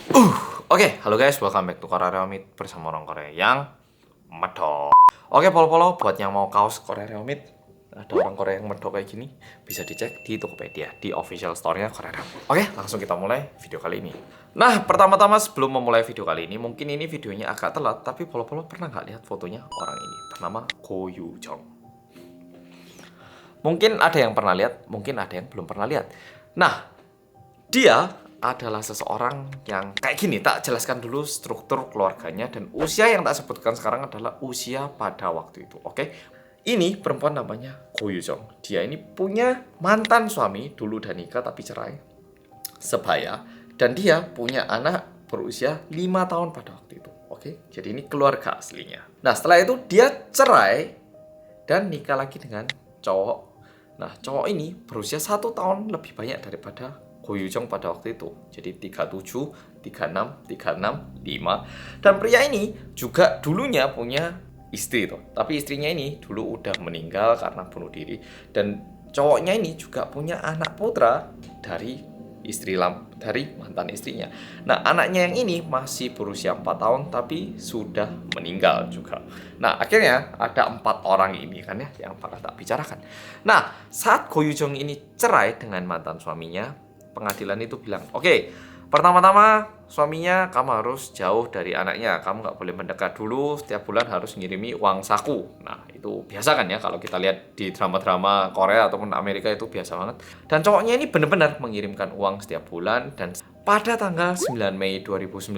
Halo guys, welcome back to Korea Reomit bersama orang Korea yang medok. Polo-polo buat yang mau kaos Korea Reomit, ada orang Korea yang medok kayak gini, bisa dicek di Tokopedia, di official store-nya Korea Reomit. Langsung kita mulai video kali ini. Nah, pertama-tama sebelum memulai video kali ini, mungkin ini videonya agak telat, tapi polo-polo pernah nggak lihat fotonya orang ini? Bernama Go Yu Jong. Mungkin ada yang pernah lihat, mungkin ada yang belum pernah lihat. Nah, dia adalah seseorang yang kayak gini. Tak jelaskan dulu struktur keluarganya, dan usia yang tak sebutkan sekarang adalah usia pada waktu itu. Ini perempuan namanya Go Yu Jong. Dia ini punya mantan suami, dulu udah nikah tapi cerai, sebaya, dan dia punya anak berusia 5 tahun pada waktu itu. Jadi ini keluarga aslinya. Nah, setelah itu dia cerai dan nikah lagi dengan cowok. Nah, cowok ini berusia 1 tahun lebih banyak daripada Go Yu Jong pada waktu itu. Jadi 37, 36, 36, 5. Dan pria ini juga dulunya punya istri tuh. Tapi istrinya ini dulu udah meninggal karena bunuh diri. Dan cowoknya ini juga punya anak putra dari mantan istrinya. Nah, anaknya yang ini masih berusia 4 tahun tapi sudah meninggal juga. Nah, akhirnya ada 4 orang ini kan ya yang bakal tak bicarakan. Nah, saat Go Yu Jong ini cerai dengan mantan suaminya, pengadilan itu bilang, pertama-tama suaminya kamu harus jauh dari anaknya, kamu nggak boleh mendekat dulu, setiap bulan harus ngirimi uang saku. Nah, itu biasa kan ya, kalau kita lihat di drama-drama Korea ataupun Amerika itu biasa banget. Dan cowoknya ini benar-benar mengirimkan uang setiap bulan, dan pada tanggal 9 Mei 2019,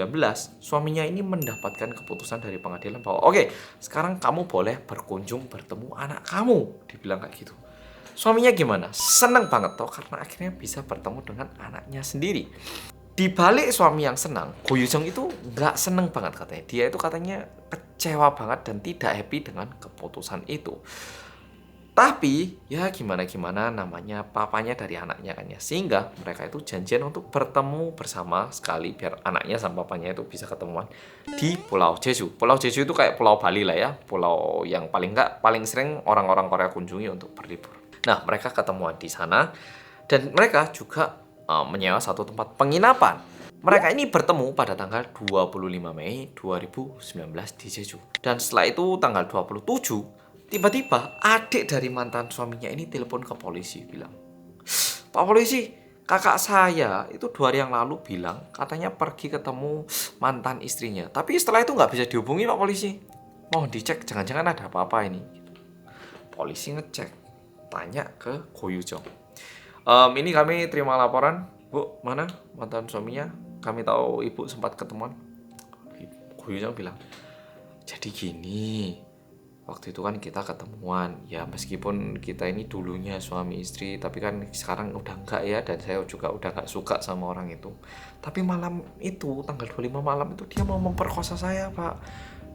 suaminya ini mendapatkan keputusan dari pengadilan bahwa sekarang kamu boleh berkunjung bertemu anak kamu, dibilang kayak gitu. Suaminya gimana? Seneng banget toh, karena akhirnya bisa bertemu dengan anaknya sendiri. Di balik suami yang senang, Go Yu Jong itu nggak seneng banget katanya. Dia itu katanya kecewa banget dan tidak happy dengan keputusan itu. Tapi ya gimana-gimana, namanya papanya dari anaknya kan ya. Sehingga mereka itu janjian untuk bertemu bersama sekali biar anaknya sama papanya itu bisa ketemuan di Pulau Jeju. Pulau Jeju itu kayak Pulau Bali lah ya. Pulau yang paling sering orang-orang Korea kunjungi untuk berlibur. Nah, mereka ketemuan di sana dan mereka juga menyewa satu tempat penginapan. Mereka ini bertemu pada tanggal 25 Mei 2019 di Jeju. Dan setelah itu tanggal 27, tiba-tiba adik dari mantan suaminya ini telepon ke polisi bilang, "Pak polisi, kakak saya itu 2 hari yang lalu bilang katanya pergi ketemu mantan istrinya. Tapi setelah itu nggak bisa dihubungi, Pak polisi. Mohon dicek, jangan-jangan ada apa-apa ini." Polisi ngecek, tanya ke Go Yu Jong. Ini kami terima laporan, Bu, mana mantan suaminya? Kami tahu Ibu sempat ketemuan. Go Yu Jong bilang, jadi gini, waktu itu kan kita ketemuan, ya meskipun kita ini dulunya suami istri, tapi kan sekarang udah enggak ya, dan saya juga udah enggak suka sama orang itu. Tapi malam itu, tanggal 25 malam itu dia mau memperkosa saya, Pak.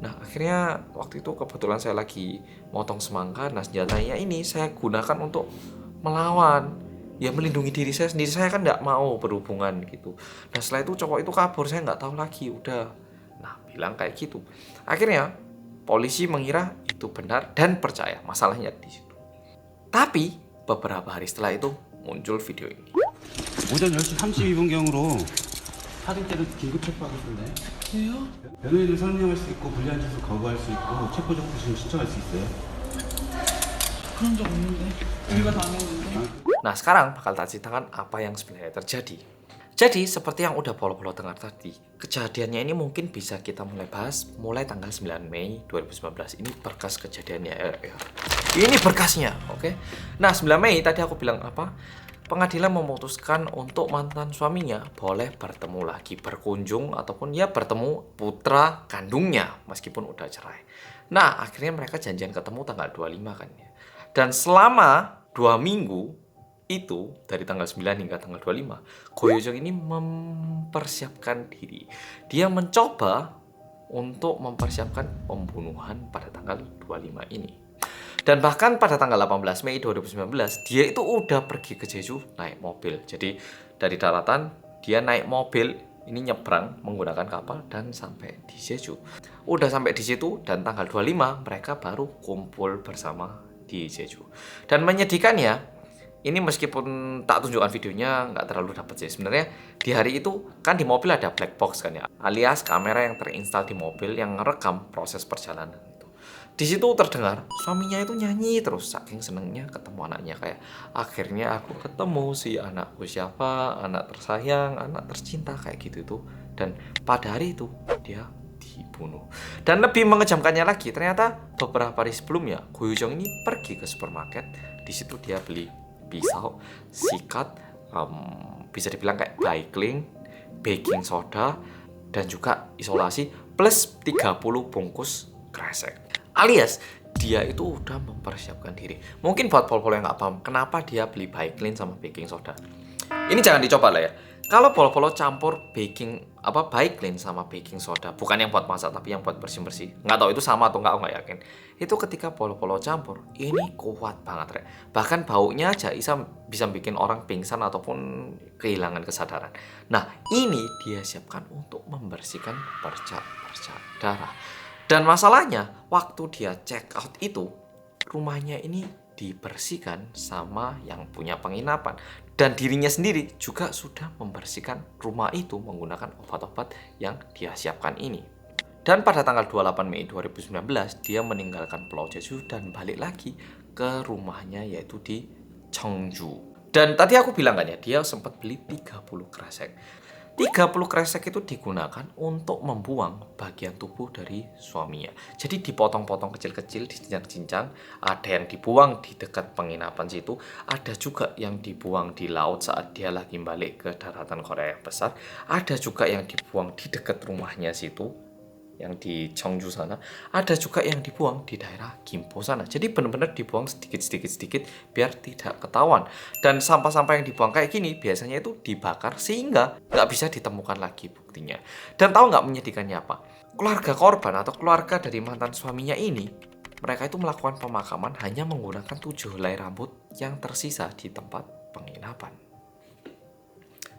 Nah, akhirnya waktu itu kebetulan saya lagi motong semangka. Nah, senjatanya ini saya gunakan untuk melawan, ya melindungi diri saya sendiri. Saya kan nggak mau berhubungan gitu. Nah, setelah itu cowok itu kabur, saya nggak tahu lagi, udah. Nah, bilang kayak gitu. Akhirnya polisi mengira itu benar dan percaya, masalahnya di situ. Tapi beberapa hari setelah itu muncul video ini. 오전 10시 32분경으로 사진 때는 긴급 체포하겠습니다. 왜요? 변호인을 선임할 수 있고 불리한 짓을 거부할 수 있고 체포 정보를 신청할 수 있어요. 그런 적 없는데 우리가 당했는데. Nah, sekarang bakal tak ceritakan apa yang sebenarnya terjadi. Jadi, seperti yang udah polo-polo dengar tadi, kejadiannya ini mungkin bisa kita mulai bahas mulai tanggal 9 Mei 2019. Ini berkas kejadiannya. Ini berkasnya, oke? Nah, 9 Mei tadi aku bilang apa? Pengadilan memutuskan untuk mantan suaminya boleh bertemu lagi, berkunjung, ataupun ya bertemu putra kandungnya meskipun udah cerai. Nah, akhirnya mereka janjian ketemu tanggal 25 kan ya. Dan selama 2 minggu itu, dari tanggal 9 hingga tanggal 25, Go Yu Jong ini mempersiapkan diri. Dia mencoba untuk mempersiapkan pembunuhan pada tanggal 25 ini. Dan bahkan pada tanggal 18 Mei 2019, dia itu udah pergi ke Jeju naik mobil. Jadi dari daratan, dia naik mobil, ini nyebrang menggunakan kapal dan sampai di Jeju. Udah sampai di situ dan tanggal 25 mereka baru kumpul bersama di Jeju. Dan menyedihkannya, ini meskipun tak tunjukkan videonya nggak terlalu dapat sih. Sebenarnya di hari itu kan di mobil ada black box kan ya, alias kamera yang terinstal di mobil yang ngerekam proses perjalanan itu. Di situ terdengar suaminya itu nyanyi terus saking senengnya ketemu anaknya, kayak akhirnya aku ketemu si anakku, siapa anak tersayang, anak tercinta, kayak gitu tuh. Dan pada hari itu dia dibunuh. Dan lebih mengejamkannya lagi, ternyata beberapa hari sebelumnya Go Yoo Jong ini pergi ke supermarket. Di situ dia beli pisau, sikat, bisa dibilang kayak baikling, baking soda, dan juga isolasi plus 30 bungkus kresek. Alias dia itu udah mempersiapkan diri. Mungkin buat pol-pol yang nggak paham kenapa dia beli baikling sama baking soda, ini jangan dicoba lah ya. Kalau polo-polo campur baikling sama baking soda, bukan yang buat masak tapi yang buat bersih-bersih. Nggak tahu itu sama atau nggak, aku nggak yakin. Itu ketika polo-polo campur, ini kuat banget, Rek. Bahkan baunya aja bisa bikin orang pingsan ataupun kehilangan kesadaran. Nah, ini dia siapkan untuk membersihkan perca-perca darah. Dan masalahnya, waktu dia check out itu, rumahnya ini dibersihkan sama yang punya penginapan, dan dirinya sendiri juga sudah membersihkan rumah itu menggunakan obat-obat yang dia siapkan ini. Dan pada tanggal 28 Mei 2019 dia meninggalkan Pulau Jeju dan balik lagi ke rumahnya yaitu di Cheongju. Dan tadi aku bilang kan ya, dia sempat beli 30 kresek. 30 kresek itu digunakan untuk membuang bagian tubuh dari suaminya. Jadi dipotong-potong kecil-kecil, dicincang-cincang. Ada yang dibuang di dekat penginapan situ, ada juga yang dibuang di laut saat dia lagi balik ke daratan Korea yang besar. Ada juga yang dibuang di dekat rumahnya situ, yang di Cheongju sana. Ada juga yang dibuang di daerah Gimpo sana. Jadi benar-benar dibuang sedikit biar tidak ketahuan. Dan sampah-sampah yang dibuang kayak gini biasanya itu dibakar sehingga nggak bisa ditemukan lagi buktinya. Dan tahu nggak menyedihkannya apa? Keluarga korban atau keluarga dari mantan suaminya ini, mereka itu melakukan pemakaman hanya menggunakan 7 helai rambut yang tersisa di tempat penginapan.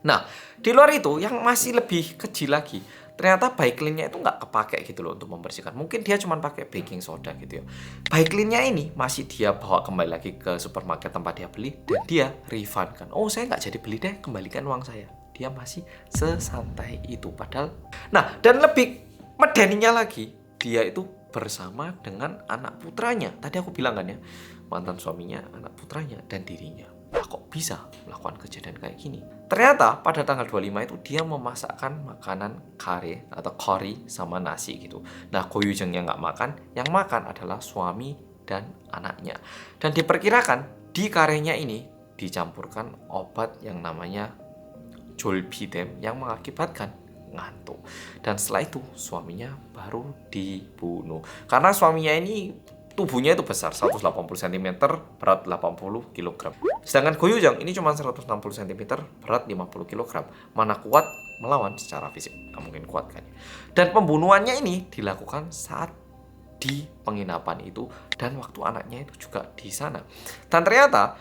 Nah, di luar itu yang masih lebih kecil lagi, ternyata baiklinnya itu nggak kepake gitu loh untuk membersihkan. Mungkin dia cuma pakai baking soda gitu ya. Baiklinnya ini masih dia bawa kembali lagi ke supermarket tempat dia beli dan dia refund kan. Oh, saya nggak jadi beli deh, kembalikan uang saya. Dia masih sesantai itu padahal. Nah, dan lebih medeninya lagi, dia itu bersama dengan anak putranya. Tadi aku bilang kan ya, mantan suaminya, anak putranya, dan dirinya. Nah, kok bisa melakukan kejadian kayak gini? Ternyata pada tanggal 25 itu dia memasakkan makanan kare atau curry sama nasi gitu. Nah, Go Yoo Jong yang nggak makan, yang makan adalah suami dan anaknya. Dan diperkirakan di karenya ini dicampurkan obat yang namanya Zolpidem yang mengakibatkan ngantuk. Dan setelah itu suaminya baru dibunuh. Karena suaminya ini tubuhnya itu besar, 180 cm, berat 80 kg. Sedangkan Go Yoo Jong ini cuma 160 cm, berat 50 kg. Mana kuat melawan secara fisik? Nggak mungkin kuat kan? Dan pembunuhannya ini dilakukan saat di penginapan itu dan waktu anaknya itu juga di sana. Dan ternyata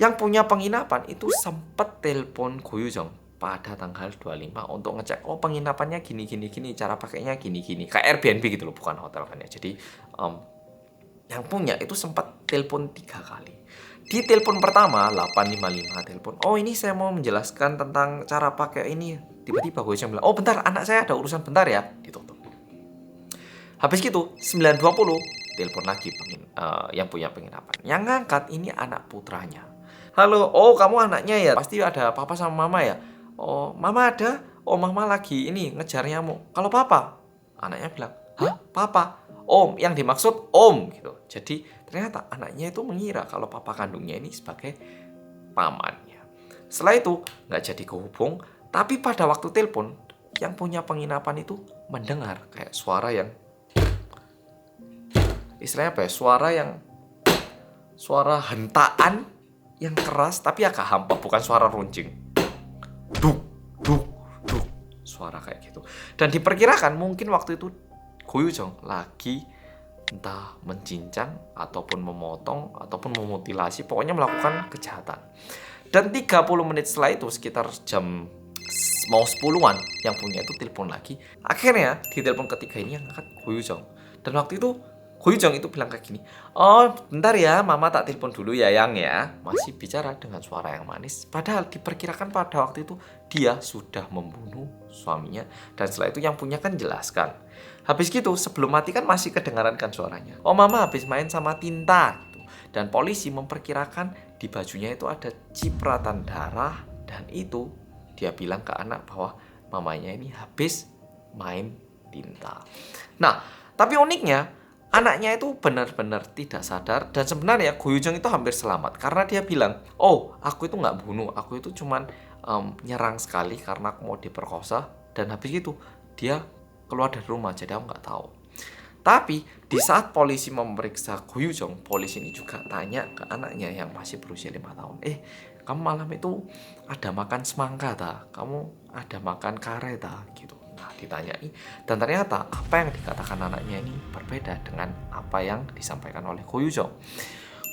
yang punya penginapan itu sempat telepon Go Yoo Jong pada tanggal 25 untuk ngecek, oh penginapannya gini, cara pakainya gini. Kayak Airbnb gitu loh, bukan hotel kan ya. Jadi yang punya itu sempat telepon 3 kali. Di telepon pertama 855 telepon, oh ini saya mau menjelaskan tentang cara pakai ini. Tiba-tiba Go Yoo Jong bilang, oh bentar, anak saya ada urusan bentar ya. Ditutup. Habis gitu 920 telepon lagi yang punya penginapan. Yang ngangkat ini anak putranya. Halo, oh kamu anaknya ya? Pasti ada papa sama mama ya? Oh mama ada? Oh mama lagi ini ngejar nyamuk. Kalau papa? Anaknya bilang, hah papa? Om, yang dimaksud om gitu. Jadi ternyata anaknya itu mengira kalau papa kandungnya ini sebagai pamannya. Setelah itu nggak jadi kehubung, tapi pada waktu telepon yang punya penginapan itu mendengar kayak suara yang istilahnya apa ya? Suara hentaan yang keras tapi agak hampa, bukan suara runcing. Duk, duk, duk. Suara kayak gitu. Dan diperkirakan mungkin waktu itu Go Yoo Jong lagi entah mencincang ataupun memotong ataupun memutilasi, pokoknya melakukan kejahatan. Dan 30 menit setelah itu sekitar jam mau 10-an yang punya itu telepon lagi. Akhirnya di telepon ketiga ini yang angkat Go Yoo Jong. Dan waktu itu Goyujong itu bilang kayak gini, oh bentar ya, mama tak telepon dulu ya yang ya. Masih bicara dengan suara yang manis. Padahal diperkirakan pada waktu itu dia sudah membunuh suaminya. Dan setelah itu yang punya kan jelaskan. Habis gitu sebelum mati kan masih kedengaran kan suaranya. Oh mama habis main sama tinta. Gitu. Dan polisi memperkirakan di bajunya itu ada cipratan darah. Dan itu dia bilang ke anak bahwa mamanya ini habis main tinta. Nah, tapi uniknya anaknya itu benar-benar tidak sadar dan sebenarnya Goyujong itu hampir selamat karena dia bilang, oh aku itu nggak bunuh, aku itu cuman nyerang sekali karena aku mau diperkosa dan habis itu dia keluar dari rumah jadi aku nggak tahu. Tapi di saat polisi memeriksa Goyujong, polisi ini juga tanya ke anaknya yang masih berusia 5 tahun, kamu malam itu ada makan semangka tak? Kamu ada makan kare tak? Gitu. Nah, ditanyai dan ternyata apa yang dikatakan anaknya ini berbeda dengan apa yang disampaikan oleh Goyujong.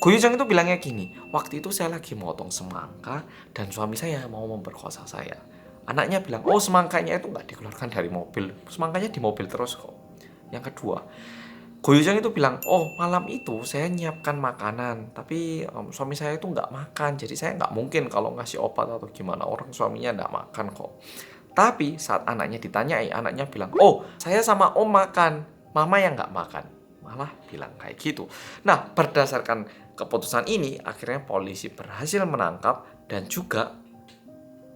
Goyujong itu bilangnya gini, waktu itu saya lagi motong semangka dan suami saya mau memperkosa saya. Anaknya bilang, oh semangkanya itu nggak dikeluarkan dari mobil, semangkanya di mobil terus kok. Yang kedua, Goyujong itu bilang, oh malam itu saya nyiapkan makanan, tapi suami saya itu nggak makan, jadi saya nggak mungkin kalau ngasih obat atau gimana, orang suaminya nggak makan kok. Tapi saat anaknya ditanyai, anaknya bilang, oh saya sama om makan, mama yang nggak makan. Malah bilang kayak gitu. Nah, berdasarkan keputusan ini, akhirnya polisi berhasil menangkap dan juga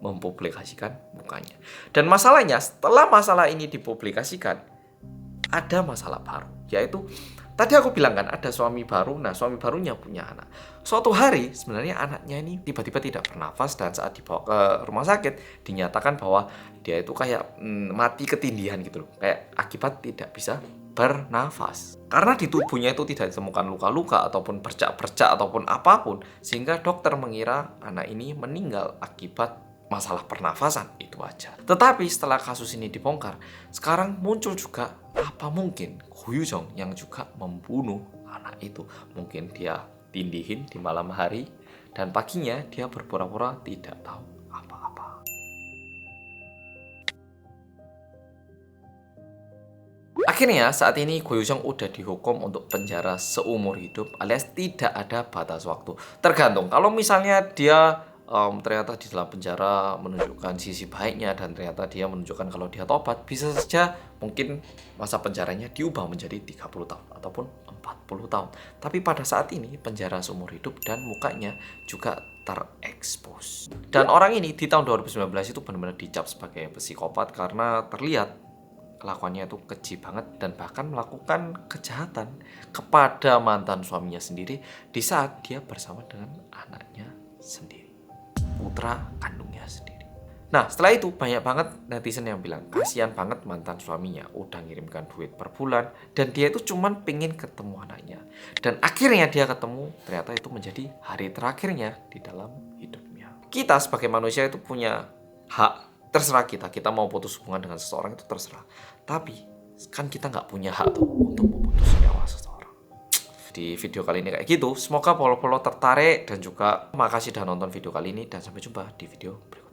mempublikasikan mukanya. Dan masalahnya, setelah masalah ini dipublikasikan, ada masalah baru. Yaitu, tadi aku bilang kan ada suami baru, nah suami barunya punya anak. Suatu hari sebenarnya anaknya ini tiba-tiba tidak bernafas dan saat dibawa ke rumah sakit dinyatakan bahwa dia itu kayak mati ketindihan gitu loh. Kayak akibat tidak bisa bernafas. Karena di tubuhnya itu tidak ditemukan luka-luka ataupun bercak-bercak ataupun apapun sehingga dokter mengira anak ini meninggal akibat masalah pernafasan itu aja. Tetapi setelah kasus ini dibongkar, sekarang muncul juga apa mungkin Goyujong yang juga membunuh anak itu. Mungkin dia tindihin di malam hari dan paginya dia berpura-pura tidak tahu apa-apa. Akhirnya saat ini Goyujong udah dihukum untuk penjara seumur hidup alias tidak ada batas waktu. Tergantung kalau misalnya dia ternyata di dalam penjara menunjukkan sisi baiknya dan ternyata dia menunjukkan kalau dia tobat, bisa saja mungkin masa penjaranya diubah menjadi 30 tahun ataupun 40 tahun. Tapi pada saat ini penjara seumur hidup dan mukanya juga terekspos. Dan orang ini di tahun 2019 itu benar-benar dicap sebagai psikopat karena terlihat kelakuannya itu keji banget dan bahkan melakukan kejahatan kepada mantan suaminya sendiri di saat dia bersama dengan anaknya sendiri, putra kandungnya sendiri. Nah setelah itu banyak banget netizen yang bilang kasihan banget mantan suaminya udah ngirimkan duit per bulan dan dia itu cuman pengen ketemu anaknya. Dan akhirnya dia ketemu, ternyata itu menjadi hari terakhirnya di dalam hidupnya. Kita sebagai manusia itu punya hak, terserah kita mau putus hubungan dengan seseorang itu terserah. Tapi kan kita nggak punya hak tuh untuk memutus nyawa seseorang. Di video kali ini kayak gitu. Semoga follow tertarik dan juga makasih udah nonton video kali ini dan sampai jumpa di video berikutnya.